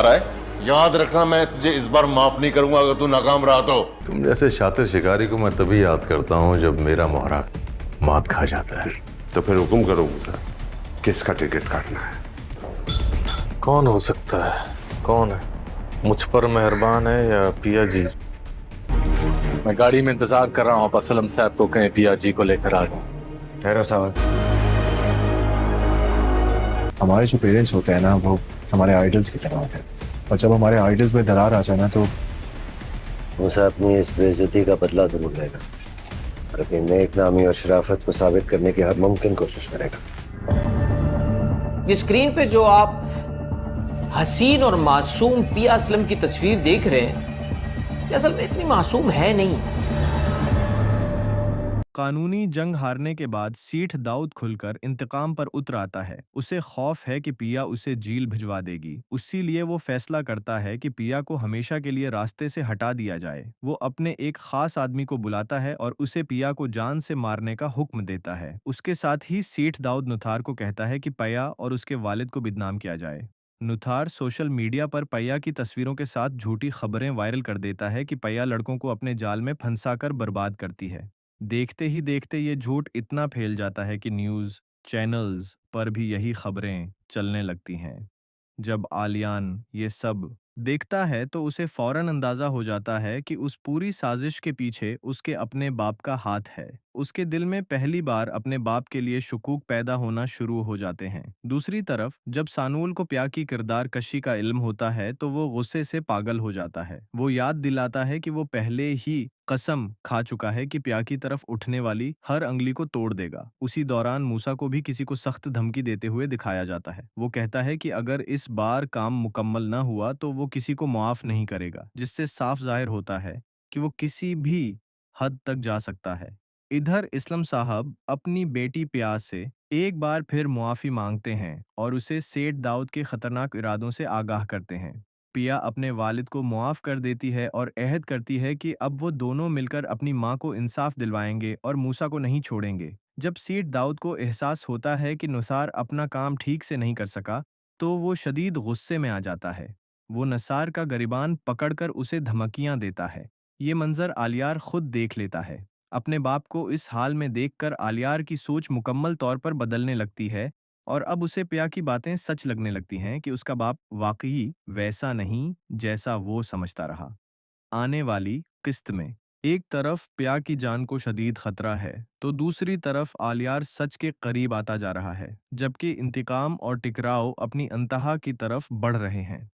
रहा है। याद रखना, मैं तुझे इस बार माफ नहीं करूंगा अगर तू नाकाम रहा तो। तुम जैसे शातिर शिकारी को मैं तभी याद करता हूँ जब मेरा मोहरा मात खा जाता है। तो फिर हुक्म करो मुझे, किसका टिकट काटना है? कौन हो सकता है? कौन है? मुझ पर मेहरबान है या पिया जी? मैं गाड़ी में इंतजार कर रहा हूँ, आप असलम साहब को कहें पिया जी को लेकर आ जाए। ठहरो सावंत। हमारे जो पेरेंट्स होते हैं ना, वो हमारे आइडल्स की तरह होते हैं, और जब हमारे आइडल्स में दरार आ जाए ना, तो मूसा अपनी इस बेइज्जती का बदला जरूर लेगा और अपनी नेक नामी और शराफत को साबित करने की हर मुमकिन कोशिश करेगा। ये स्क्रीन पे जो आप हसीन और मासूम पिया असलम की तस्वीर देख रहे हैं, ये असल में इतनी मासूम है नहीं। कानूनी जंग हारने के बाद सेठ दाऊद खुलकर इंतकाम पर उतर आता है। उसे खौफ है कि पिया उसे जेल भिजवा देगी, इसीलिए वो फैसला करता है कि पिया को हमेशा के लिए रास्ते से हटा दिया जाए। वो अपने एक खास आदमी को बुलाता है और उसे पिया को जान से मारने का हुक्म देता है। उसके साथ ही सेठ दाऊद नुथार को कहता है कि पिया और उसके वालिद को बदनाम किया जाए। नुथार सोशल मीडिया पर पिया की तस्वीरों के साथ झूठी खबरें वायरल कर देता है कि पिया लड़कों को अपने जाल में फंसाकर बर्बाद करती है। देखते ही देखते ये झूठ इतना फैल जाता है कि न्यूज़ चैनल्स पर भी यही खबरें चलने लगती हैं। जब आलियान ये सब देखता है तो उसे फौरन अंदाजा हो जाता है कि उस पूरी साजिश के पीछे उसके अपने बाप का हाथ है। उसके दिल में पहली बार अपने बाप के लिए शुकूक पैदा होना शुरू हो जाते हैं। दूसरी तरफ जब सानूल को प्या की किरदार कशी का इल्म होता है तो वो गुस्से से पागल हो जाता है। वो याद दिलाता है कि वो पहले ही कसम खा चुका है कि प्या की तरफ उठने वाली हर अंगली को तोड़ देगा। उसी दौरान मूसा को भी किसी को सख्त धमकी देते हुए दिखाया जाता है। वो कहता है कि अगर इस बार काम मुकम्मल न हुआ तो वो किसी को मुआफ नहीं करेगा, जिससे साफ जाहिर होता है कि वो किसी भी हद तक जा सकता है। इधर इस्लम साहब अपनी बेटी प्या से एक बार फिर मुआफ़ी मांगते हैं और उसे सेठ दाऊद के खतरनाक इरादों से आगाह करते हैं। पिया अपने वालिद को मुआफ़ कर देती है और अहद करती है कि अब वो दोनों मिलकर अपनी माँ को इंसाफ दिलवाएंगे और मूसा को नहीं छोड़ेंगे। जब सेठ दाऊद को एहसास होता है कि नुसार अपना काम ठीक से नहीं कर सका, तो वो शदीद गुस्से में आ जाता है। वो नसार का गरिबान पकड़कर उसे धमकियां देता है। ये मंजर आलियार खुद देख लेता है। अपने बाप को इस हाल में देखकर आलियार की सोच मुकम्मल तौर पर बदलने लगती है और अब उसे प्या की बातें सच लगने लगती हैं कि उसका बाप वाकई वैसा नहीं जैसा वो समझता रहा। आने वाली किस्त में एक तरफ प्या की जान को शदीद खतरा है तो दूसरी तरफ आलियार सच के करीब आता जा रहा है, जबकि इंतकाम और टकराव अपनी अंतहा की तरफ बढ़ रहे हैं।